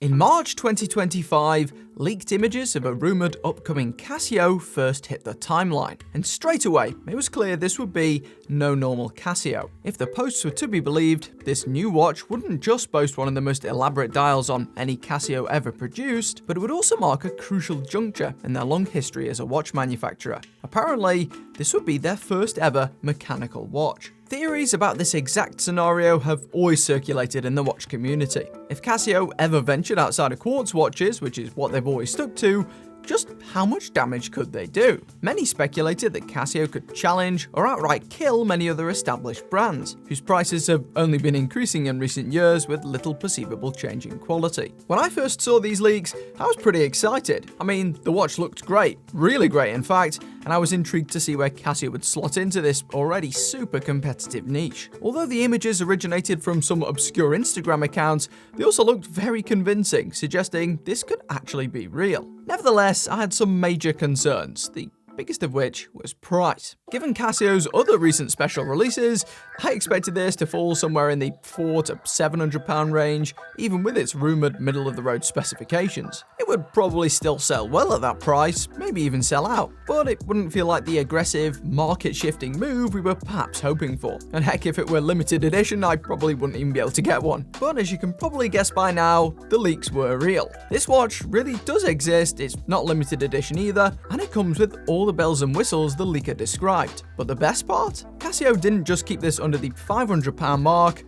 In March 2025, leaked images of a rumoured upcoming Casio first hit the timeline, and straight away it was clear this would be no normal Casio. If the posts were to be believed, this new watch wouldn't just boast one of the most elaborate dials on any Casio ever produced, but it would also mark a crucial juncture in their long history as a watch manufacturer. Apparently, this would be their first ever mechanical watch. Theories about this exact scenario have always circulated in the watch community. If Casio ever ventured outside of quartz watches, which is what they've always stuck to, just how much damage could they do? Many speculated that Casio could challenge or outright kill many other established brands, whose prices have only been increasing in recent years with little perceivable change in quality. When I first saw these leaks, I was pretty excited. I mean, the watch looked great, really great in fact, and I was intrigued to see where Casio would slot into this already super competitive niche. Although the images originated from some obscure Instagram accounts, they also looked very convincing, suggesting this could actually be real. Nevertheless, I had some major concerns, the biggest of which was price. Given Casio's other recent special releases, I expected this to fall somewhere in the £400 to £700 range, even with its rumoured middle-of-the-road specifications. It would probably still sell well at that price, maybe even sell out, but it wouldn't feel like the aggressive, market-shifting move we were perhaps hoping for. And heck, if it were limited edition, I probably wouldn't even be able to get one. But as you can probably guess by now, the leaks were real. This watch really does exist, it's not limited edition either, and it comes with all the bells and whistles the leaker described. But the best part? Casio didn't just keep this under the £500 mark,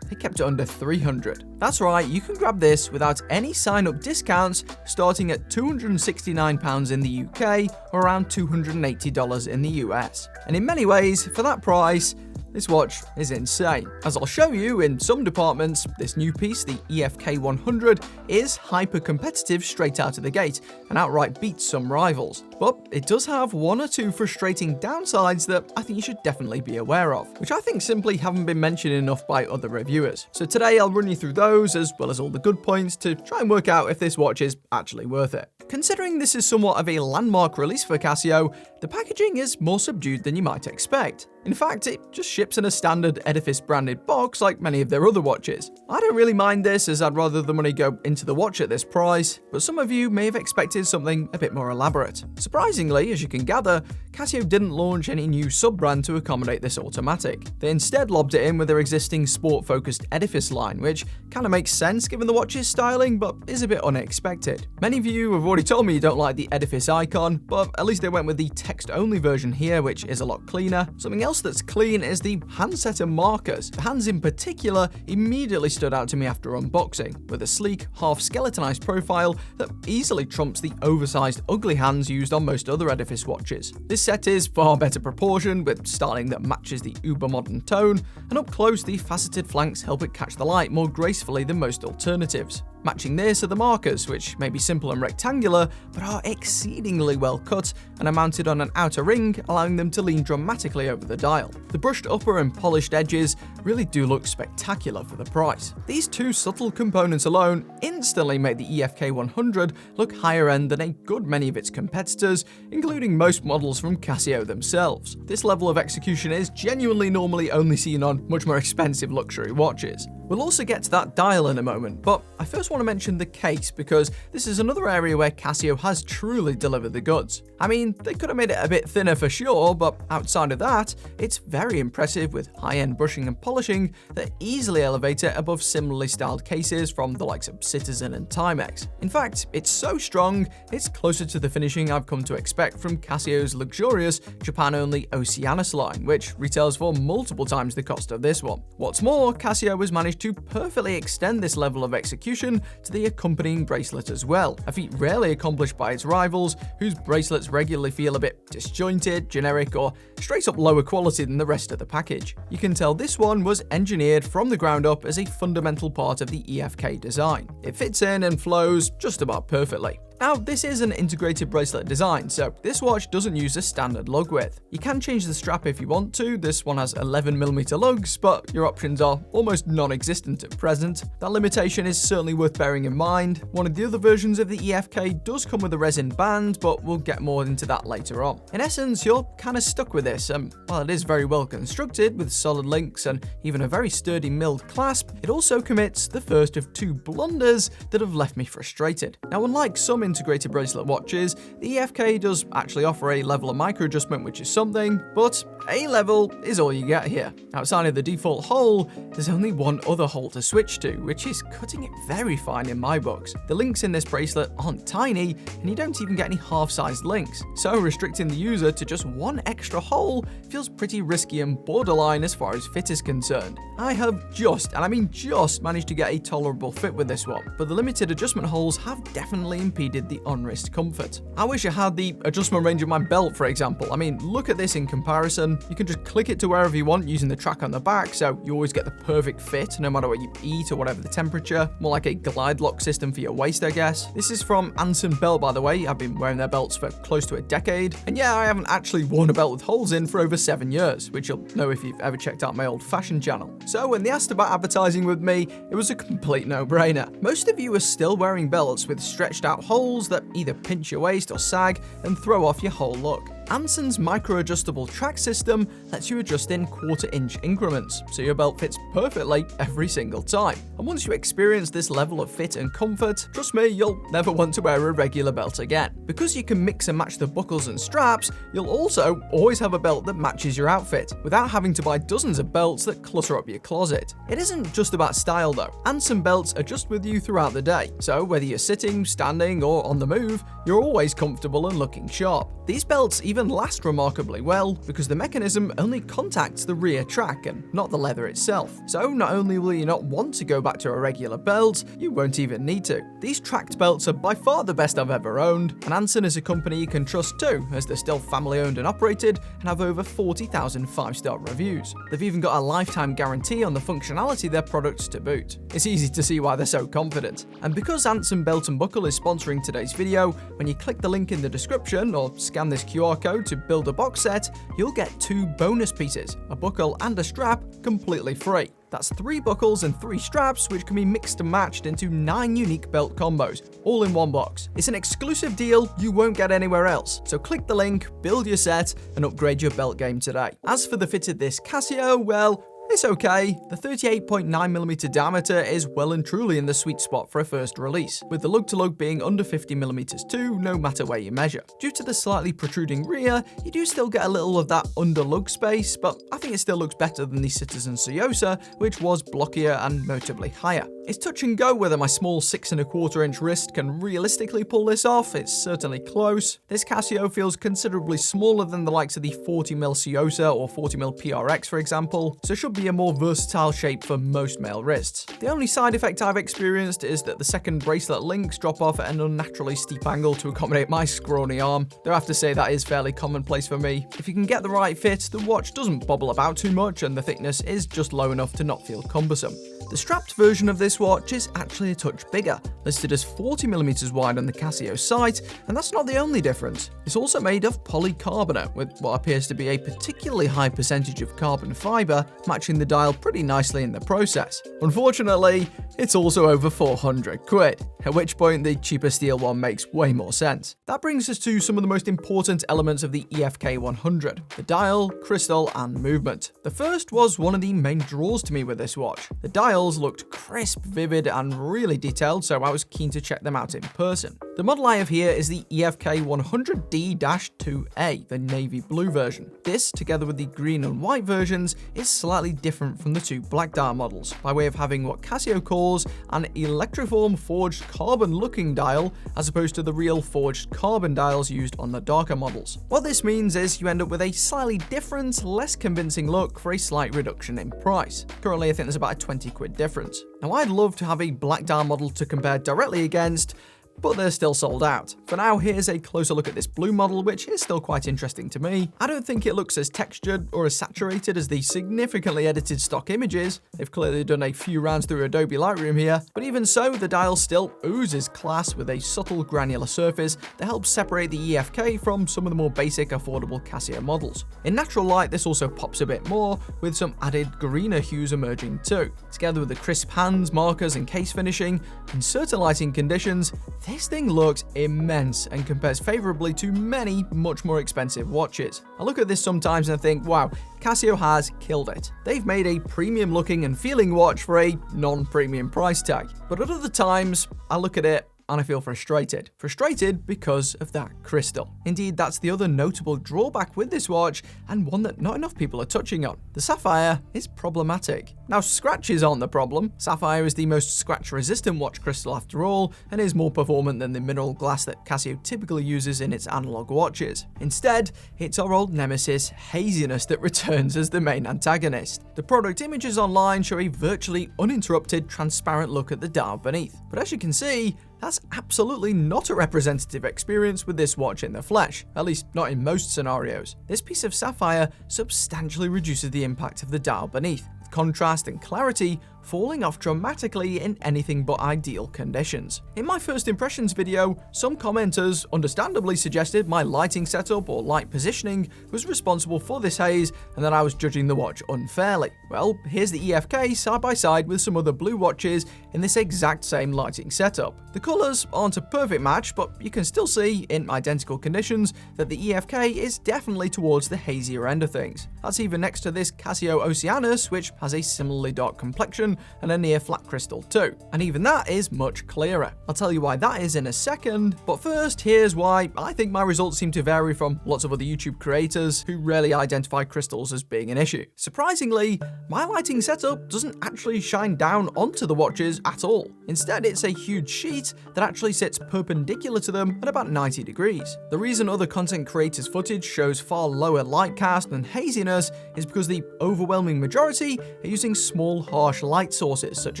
they kept it under $300. That's right, you can grab this without any sign-up discounts, starting at £269 in the UK or around $280 in the US. And in many ways, for that price, this watch is insane. As I'll show you, in some departments, this new piece, the EFK 100, is hyper-competitive straight out of the gate and outright beats some rivals. But it does have one or two frustrating downsides that I think you should definitely be aware of, which I think simply haven't been mentioned enough by other reviewers. So today I'll run you through those as well as all the good points to try and work out if this watch is actually worth it. Considering this is somewhat of a landmark release for Casio, the packaging is more subdued than you might expect. In fact, it just ships in a standard Edifice branded box like many of their other watches. I don't really mind this, as I'd rather the money go into the watch at this price, but some of you may have expected something a bit more elaborate. Surprisingly, as you can gather, Casio didn't launch any new sub-brand to accommodate this automatic. They instead lobbed it in with their existing sport-focused Edifice line, which kind of makes sense given the watch's styling, but is a bit unexpected. Many of you have already told me you don't like the Edifice icon, but at least they went with the text-only version here, which is a lot cleaner. Something else that's clean is the handset and markers. The hands in particular immediately stood out to me after unboxing, with a sleek, half-skeletonized profile that easily trumps the oversized, ugly hands used on most other Edifice watches. This set is far better proportioned, with styling that matches the uber-modern tone, and up close the faceted flanks help it catch the light more gracefully than most alternatives. Matching this are the markers, which may be simple and rectangular, but are exceedingly well cut and are mounted on an outer ring, allowing them to lean dramatically over the dial. The brushed upper and polished edges really do look spectacular for the price. These two subtle components alone instantly make the EFK 100 look higher end than a good many of its competitors, including most models from Casio themselves. This level of execution is genuinely normally only seen on much more expensive luxury watches. We'll also get to that dial in a moment, but I first want to mention the case because this is another area where Casio has truly delivered the goods. I mean, they could have made it a bit thinner for sure, but outside of that, it's very impressive with high-end brushing and polishing that easily elevate it above similarly styled cases from the likes of Citizen and Timex. In fact, it's so strong, it's closer to the finishing I've come to expect from Casio's luxurious Japan-only Oceanus line, which retails for multiple times the cost of this one. What's more, Casio has managed to perfectly extend this level of execution to the accompanying bracelet as well, a feat rarely accomplished by its rivals, whose bracelets regularly feel a bit disjointed, generic, or straight up lower quality than the rest of the package. You can tell this one was engineered from the ground up as a fundamental part of the EFK design. It fits in and flows just about perfectly. Now, this is an integrated bracelet design, so this watch doesn't use a standard lug width. You can change the strap if you want to. This one has 11mm lugs, but your options are almost non-existent at present. That limitation is certainly worth bearing in mind. One of the other versions of the EFK does come with a resin band, but we'll get more into that later on. In essence, you're kind of stuck with this, and while it is very well constructed with solid links and even a very sturdy milled clasp, it also commits the first of two blunders that have left me frustrated. Now, unlike some integrated bracelet watches, the EFK does actually offer a level of micro adjustment, which is something, but a level is all you get here. Outside of the default hole, there's only one other hole to switch to, which is cutting it very fine in my books. The links in this bracelet aren't tiny, and you don't even get any half-sized links, so restricting the user to just one extra hole feels pretty risky and borderline as far as fit is concerned. I have just, and I mean just, managed to get a tolerable fit with this one, but the limited adjustment holes have definitely impeded the on-wrist comfort. I wish I had the adjustment range of my belt, for example. I mean, look at this in comparison. You can just click it to wherever you want using the track on the back, so you always get the perfect fit no matter what you eat or whatever the temperature. More like a glide lock system for your waist, I guess. This is from Anson Belt, by the way. I've been wearing their belts for close to a decade, and yeah, I haven't actually worn a belt with holes in for over 7 years, which you'll know if you've ever checked out my old fashion channel. So when they asked about advertising with me, it was a complete no-brainer. Most of you are still wearing belts with stretched out holes that either pinch your waist or sag and throw off your whole look. Anson's micro-adjustable track system lets you adjust in quarter-inch increments, so your belt fits perfectly every single time. And once you experience this level of fit and comfort, trust me, you'll never want to wear a regular belt again. Because you can mix and match the buckles and straps, you'll also always have a belt that matches your outfit, without having to buy dozens of belts that clutter up your closet. It isn't just about style though. Anson belts adjust with you throughout the day, so whether you're sitting, standing, or on the move, you're always comfortable and looking sharp. These belts even last remarkably well because the mechanism only contacts the rear track and not the leather itself. So not only will you not want to go back to a regular belt, you won't even need to. These tracked belts are by far the best I've ever owned, and Anson is a company you can trust too, as they're still family owned and operated and have over 40,000 5-star reviews. They've even got a lifetime guarantee on the functionality of their products to boot. It's easy to see why they're so confident. And because Anson Belt and Buckle is sponsoring today's video, when you click the link in the description or scan this QR code to build a box set, you'll get 2 bonus pieces, a buckle and a strap, completely free. That's 3 buckles and 3 straps, which can be mixed and matched into 9 unique belt combos, all in one box. It's an exclusive deal you won't get anywhere else, so click the link, build your set, and upgrade your belt game today. As for the fit of this Casio, well, it's okay. The 38.9mm diameter is well and truly in the sweet spot for a first release, with the lug-to-lug being under 50mm too, no matter where you measure. Due to the slightly protruding rear, you do still get a little of that under lug space, but I think it still looks better than the Citizen Ciosa, which was blockier and notably higher. It's touch and go whether my small 6¼ wrist can realistically pull this off. It's certainly close. This Casio feels considerably smaller than the likes of the 40mm Ciosa or 40mm PRX, for example, so should be a more versatile shape for most male wrists. The only side effect I've experienced is that the second bracelet links drop off at an unnaturally steep angle to accommodate my scrawny arm, though I have to say that is fairly commonplace for me. If you can get the right fit, the watch doesn't bobble about too much and the thickness is just low enough to not feel cumbersome. The strapped version of this watch is actually a touch bigger, listed as 40mm wide on the Casio site, and that's not the only difference. It's also made of polycarbonate, with what appears to be a particularly high percentage of carbon fiber, matching the dial pretty nicely in the process. Unfortunately, it's also over 400 quid, at which point the cheaper steel one makes way more sense. That brings us to some of the most important elements of the EFK 100, the dial, crystal, and movement. The first was one of the main draws to me with this watch. The dials looked crisp, vivid, and really detailed, so I was keen to check them out in person. The model I have here is the EFK 100D-2A, the navy blue version. This, together with the green and white versions, is slightly different from the 2 black dial models, by way of having what Casio calls an electroform forged carbon looking dial, as opposed to the real forged carbon dials used on the darker models. What this means is you end up with a slightly different, less convincing look for a slight reduction in price. Currently, I think there's about a 20 quid difference. Now, I'd love to have a black dial model to compare directly against, but they're still sold out. For now, here's a closer look at this blue model, which is still quite interesting to me. I don't think it looks as textured or as saturated as the significantly edited stock images. They've clearly done a few rounds through Adobe Lightroom here, but even so, the dial still oozes class with a subtle granular surface that helps separate the EFK from some of the more basic affordable Casio models. In natural light, this also pops a bit more, with some added greener hues emerging too. Together with the crisp hands, markers and case finishing, in certain lighting conditions, this thing looks immense and compares favorably to many much more expensive watches. I look at this sometimes and I think, wow, Casio has killed it. They've made a premium looking and feeling watch for a non-premium price tag. But at other times, I look at it and I feel frustrated. Frustrated because of that crystal. Indeed, that's the other notable drawback with this watch, and one that not enough people are touching on. The sapphire is problematic. Now, scratches aren't the problem. Sapphire is the most scratch-resistant watch crystal after all, and is more performant than the mineral glass that Casio typically uses in its analog watches. Instead, it's our old nemesis, haziness, that returns as the main antagonist. The product images online show a virtually uninterrupted, transparent look at the dial beneath. But as you can see, that's absolutely not a representative experience with this watch in the flesh, at least not in most scenarios. This piece of sapphire substantially reduces the impact of the dial beneath, with contrast and clarity falling off dramatically in anything but ideal conditions. In my first impressions video, some commenters understandably suggested my lighting setup or light positioning was responsible for this haze and that I was judging the watch unfairly. Well, here's the EFK side by side with some other blue watches in this exact same lighting setup. The colours aren't a perfect match, but you can still see, in identical conditions, that the EFK is definitely towards the hazier end of things. That's even next to this Casio Oceanus, which has a similarly dark complexion and a near flat crystal too, and even that is much clearer. I'll tell you why that is in a second, but first, here's why I think my results seem to vary from lots of other YouTube creators who rarely identify crystals as being an issue. Surprisingly, my lighting setup doesn't actually shine down onto the watches at all. Instead, it's a huge sheet that actually sits perpendicular to them at about 90 degrees. The reason other content creators' footage shows far lower light cast and haziness is because the overwhelming majority are using small, harsh light sources such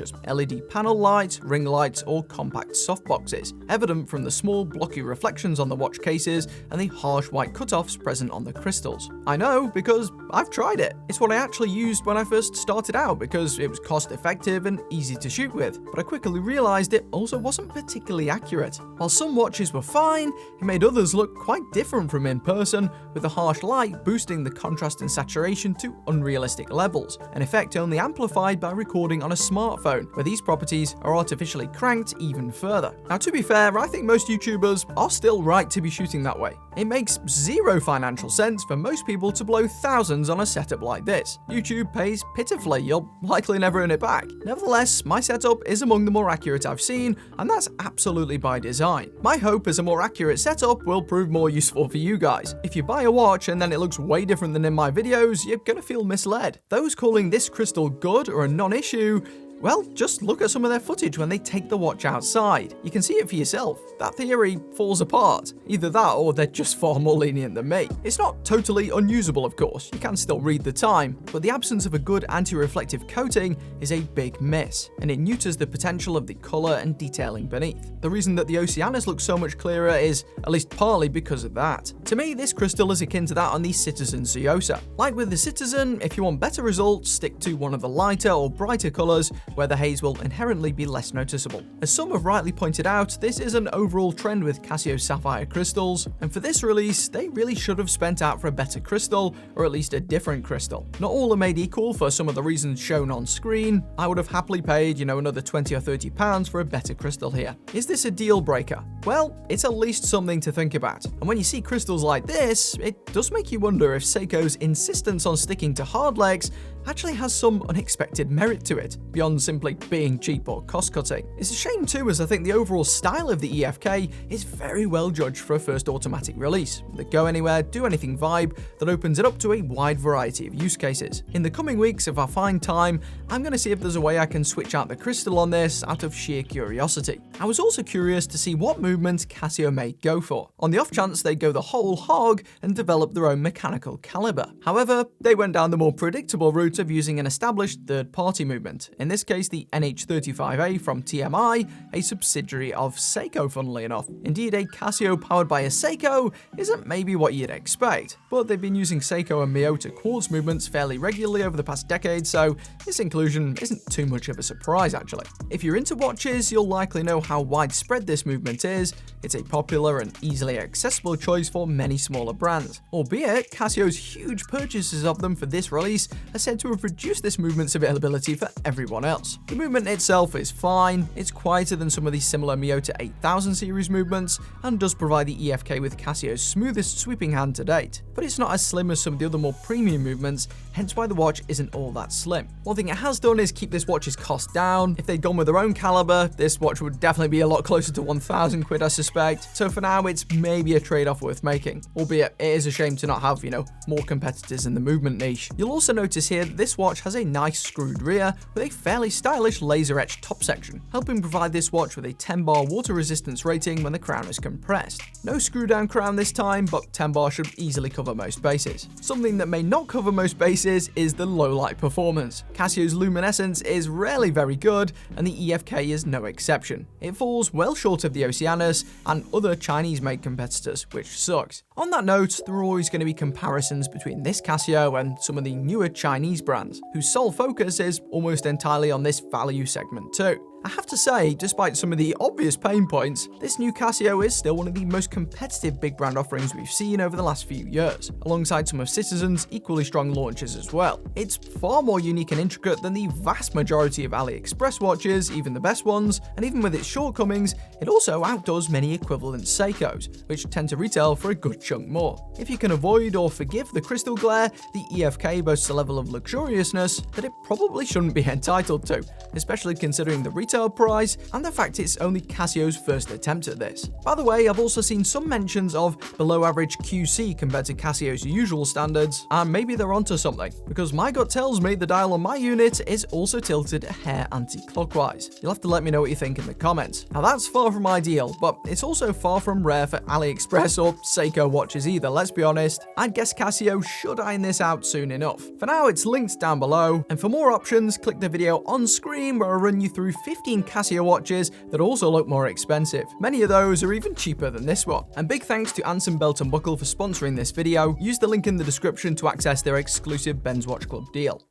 as LED panel lights, ring lights, or compact softboxes, evident from the small blocky reflections on the watch cases and the harsh white cutoffs present on the crystals. I know because I've tried it. It's what I actually used when I first started out because it was cost effective and easy to shoot with, but I quickly realized it also wasn't particularly accurate. While some watches were fine, it made others look quite different from in person, with the harsh light boosting the contrast and saturation to unrealistic levels, an effect only amplified by recording on a smartphone, where these properties are artificially cranked even further. Now, to be fair, I think most YouTubers are still right to be shooting that way. It makes zero financial sense for most people to blow thousands on a setup like this. YouTube pays pitifully, you'll likely never earn it back. Nevertheless, my setup is among the more accurate I've seen, and that's absolutely by design. My hope is a more accurate setup will prove more useful for you guys. If you buy a watch and then it looks way different than in my videos, you're gonna feel misled. Those calling this crystal good or a non-issue, well, just look at some of their footage when they take the watch outside. You can see it for yourself. That theory falls apart. Either that or they're just far more lenient than me. It's not totally unusable, of course. You can still read the time, but the absence of a good anti-reflective coating is a big miss, and it neuters the potential of the color and detailing beneath. The reason that the Oceanus looks so much clearer is at least partly because of that. To me, this crystal is akin to that on the Citizen Ciosa. Like with the Citizen, if you want better results, stick to one of the lighter or brighter colors where the haze will inherently be less noticeable. As some have rightly pointed out, this is an overall trend with Casio sapphire crystals, and for this release, they really should have spent out for a better crystal, or at least a different crystal. Not all are made equal for some of the reasons shown on screen. I would have happily paid, another 20 or 30 pounds for a better crystal here. Is this a deal breaker? Well, it's at least something to think about. And when you see crystals like this, it does make you wonder if Seiko's insistence on sticking to hard legs actually has some unexpected merit to it, beyond simply being cheap or cost-cutting. It's a shame too, as I think the overall style of the EFK is very well judged for a first automatic release, the go anywhere, do anything vibe that opens it up to a wide variety of use cases. In the coming weeks, if I find time, I'm going to see if there's a way I can switch out the crystal on this out of sheer curiosity. I was also curious to see what movement Casio may go for, on the off chance they go the whole hog and develop their own mechanical caliber. However, they went down the more predictable route route of using an established third-party movement, in this case the NH35A from TMI, a subsidiary of Seiko funnily enough. Indeed, a Casio powered by a Seiko isn't maybe what you'd expect, but they've been using Seiko and Miyota quartz movements fairly regularly over the past decade, so this inclusion isn't too much of a surprise actually. If you're into watches, you'll likely know how widespread this movement is. It's a popular and easily accessible choice for many smaller brands, albeit Casio's huge purchases of them for this release are said to have reduced this movement's availability for everyone else. The movement itself is fine, it's quieter than some of the similar Miyota 8000 series movements, and does provide the EFK with Casio's smoothest sweeping hand to date, but it's not as slim as some of the other more premium movements, hence why the watch isn't all that slim. One thing it has done is keep this watch's cost down. If they'd gone with their own caliber, this watch would definitely be a lot closer to 1,000 quid I suspect, so for now it's maybe a trade-off worth making, albeit it is a shame to not have, more competitors in the movement niche. You'll also notice here that this watch has a nice screwed rear with a fairly stylish laser-etched top section, helping provide this watch with a 10-bar water resistance rating when the crown is compressed. No screw-down crown this time, but 10 bar should easily cover most bases. Something that may not cover most bases is the low-light performance. Casio's luminescence is rarely very good, and the EFK is no exception. It falls well short of the Oceanus and other Chinese-made competitors, which sucks. On that note, there are always going to be comparisons between this Casio and some of the newer Chinese brands, whose sole focus is almost entirely on this value segment too. I have to say, despite some of the obvious pain points, this new Casio is still one of the most competitive big brand offerings we've seen over the last few years, alongside some of Citizen's equally strong launches as well. It's far more unique and intricate than the vast majority of AliExpress watches, even the best ones, and even with its shortcomings, it also outdoes many equivalent Seikos, which tend to retail for a good chunk more. If you can avoid or forgive the crystal glare, the EFK boasts a level of luxuriousness that it probably shouldn't be entitled to, especially considering the retail price and the fact it's only Casio's first attempt at this. By the way, I've also seen some mentions of below average QC compared to Casio's usual standards, and maybe they're onto something, because my gut tells me the dial on my unit is also tilted a hair anti-clockwise. You'll have to let me know what you think in the comments. Now that's far from ideal, but it's also far from rare for AliExpress or Seiko watches either, let's be honest. I'd guess Casio should iron this out soon enough. For now, it's linked down below, and for more options, click the video on screen where I run you through 15 Casio watches that also look more expensive. Many of those are even cheaper than this one. And big thanks to Anson Belt & Buckle for sponsoring this video. Use the link in the description to access their exclusive Ben's Watch Club deal.